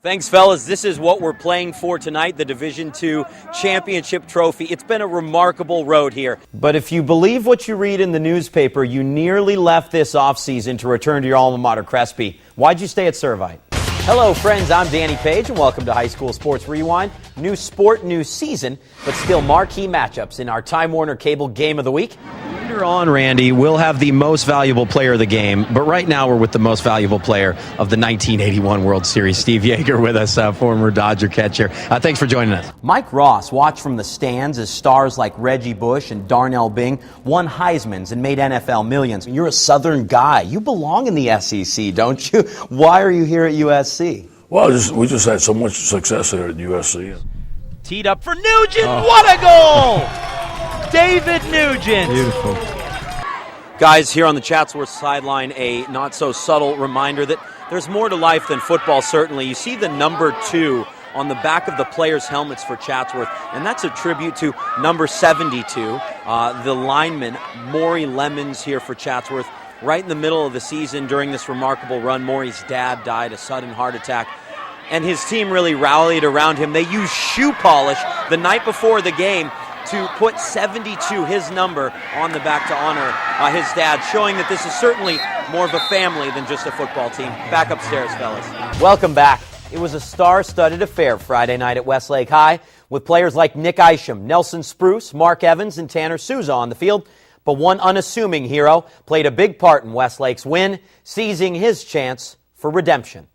Thanks, fellas. This is what we're playing for tonight, the Division II Championship Trophy. It's been a remarkable road here. But if you believe what you read in the newspaper, you nearly left this offseason to return to your alma mater, Crespi. Why'd you stay at Servite? Hello, friends. I'm Danny Page, and welcome to High School Sports Rewind. New sport, new season, but still marquee matchups in our Time Warner Cable Game of the Week. Later on, Randy, we'll have the most valuable player of the game, but right now we're with the most valuable player of the 1981 World Series, Steve Yeager, with us, former Dodger catcher. Thanks for joining us. Mike Ross watched from the stands as stars like Reggie Bush and Darnell Bing won Heismans and made NFL millions. You're a Southern guy. You belong in the SEC, don't you? Why are you here at USC? Well, we just had so much success here at USC. Teed up for Nugent. What a goal! David Nugent. Beautiful. Guys, here on the Chatsworth sideline, a not-so-subtle reminder that there's more to life than football, certainly. You see the number 2 on the back of the players' helmets for Chatsworth, and that's a tribute to number 72, the lineman, Maury Lemons, here for Chatsworth. Right in the middle of the season during this remarkable run, Maury's dad died, a sudden heart attack, and his team really rallied around him. They used shoe polish the night before the game to put 72, his number, on the back to honor his dad, showing that this is certainly more of a family than just a football team. Back upstairs, fellas. Welcome back. It was a star-studded affair Friday night at Westlake High with players like Nick Isham, Nelson Spruce, Mark Evans, and Tanner Souza on the field. But one unassuming hero played a big part in Westlake's win, seizing his chance for redemption.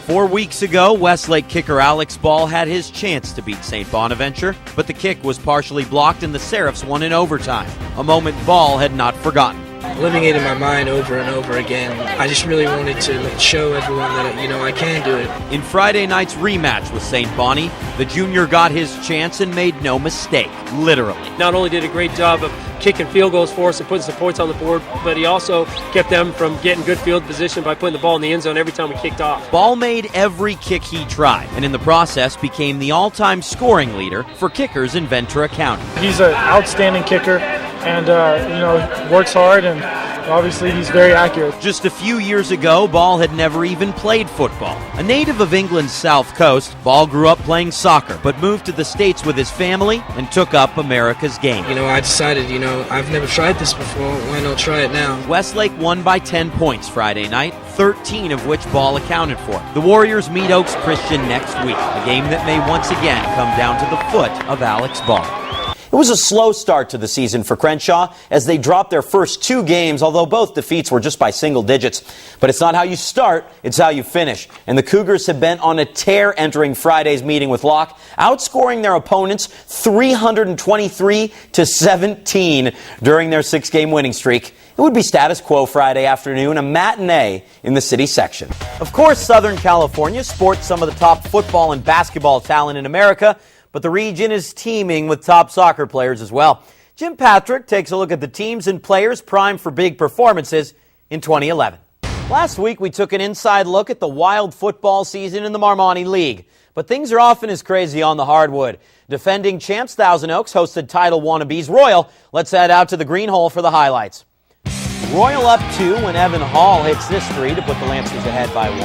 4 weeks ago, Westlake kicker Alex Ball had his chance to beat St. Bonaventure, but the kick was partially blocked and the Seraphs won in overtime, a moment Ball had not forgotten. Living it in my mind over and over again, I just really wanted to show everyone that, I can do it. In Friday night's rematch with St. Bonnie, the junior got his chance and made no mistake, literally. Not only did a great job of kicking field goals for us and putting some points on the board, but he also kept them from getting good field position by putting the ball in the end zone every time we kicked off. Ball made every kick he tried, and in the process became the all-time scoring leader for kickers in Ventura County. He's an outstanding kicker and, works hard, and obviously he's very accurate. Just a few years ago, Ball had never even played football. A native of England's South Coast, Ball grew up playing soccer, but moved to the States with his family and took up America's game. I decided, I've never tried this before. Why not try it now? Westlake won by 10 points Friday night, 13 of which Ball accounted for. The Warriors meet Oaks Christian next week, a game that may once again come down to the foot of Alex Ball. It was a slow start to the season for Crenshaw as they dropped their first 2 games, although both defeats were just by single digits. But it's not how you start, it's how you finish. And the Cougars have been on a tear entering Friday's meeting with Locke, outscoring their opponents 323-17 during their 6-game winning streak. It would be status quo Friday afternoon, a matinee in the city section. Of course, Southern California sports some of the top football and basketball talent in America, but the region is teeming with top soccer players as well. Jim Patrick takes a look at the teams and players primed for big performances in 2011. Last week, we took an inside look at the wild football season in the Marmoni League. But things are often as crazy on the hardwood. Defending champs Thousand Oaks hosted title wannabes Royal. Let's head out to the Green Hole for the highlights. Royal up 2 when Evan Hall hits this 3 to put the Lancers ahead by 1.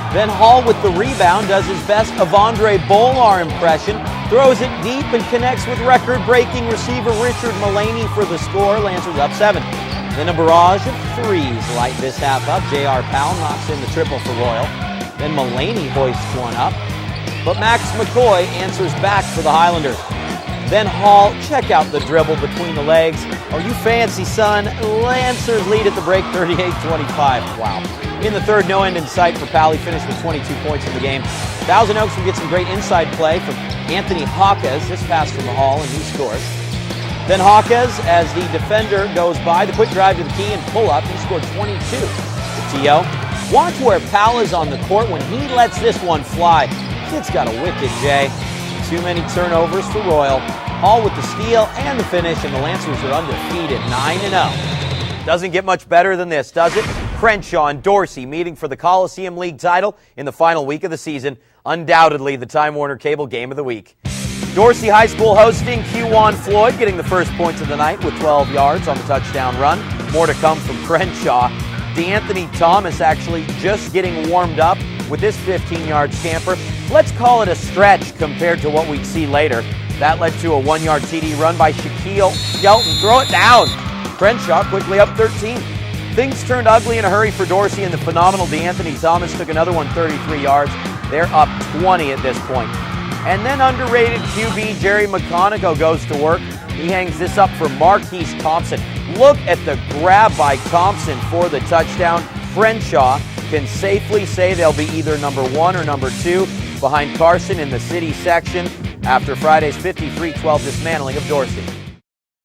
Then Hall with the rebound does his best Avondre Bolar impression, throws it deep and connects with record-breaking receiver Richard Mullaney for the score. Lancers up 7. Then a barrage of 3s light this half up. J.R. Powell knocks in the triple for Royal. Then Mullaney hoists one up. But Max McCoy answers back for the Highlanders. Then Hall, check out the dribble between the legs. Oh, you fancy, son. Lancers lead at the break 38-25. Wow. In the third, no end in sight for Powell. He finished with 22 points in the game. Thousand Oaks will get some great inside play from Anthony Hawkes. This pass from the Hall, and he scores. Then Hawkes, as the defender goes by, the quick drive to the key and pull-up. He scored 22 for T.O. Watch where Powell is on the court when he lets this one fly. Kid's got a wicked J. Too many turnovers for Royal. Hall with the steal and the finish, and the Lancers are undefeated, 9-0. Doesn't get much better than this, does it? Crenshaw and Dorsey meeting for the Coliseum League title in the final week of the season. Undoubtedly the Time Warner Cable Game of the Week. Dorsey High School hosting Q1 Floyd, getting the first points of the night with 12 yards on the touchdown run. More to come from Crenshaw. DeAnthony Thomas actually just getting warmed up with this 15-yard scamper. Let's call it a stretch compared to what we'd see later. That led to a 1-yard TD run by Shaquille Shelton. Throw it down. Crenshaw quickly up 13. Things turned ugly in a hurry for Dorsey, and the phenomenal DeAnthony Thomas took another one 33 yards. They're up 20 at this point. And then underrated QB Jerry McConaughey goes to work. He hangs this up for Marquise Thompson. Look at the grab by Thompson for the touchdown. Crenshaw can safely say they'll be either number 1 or number 2 behind Carson in the city section after Friday's 53-12 dismantling of Dorsey.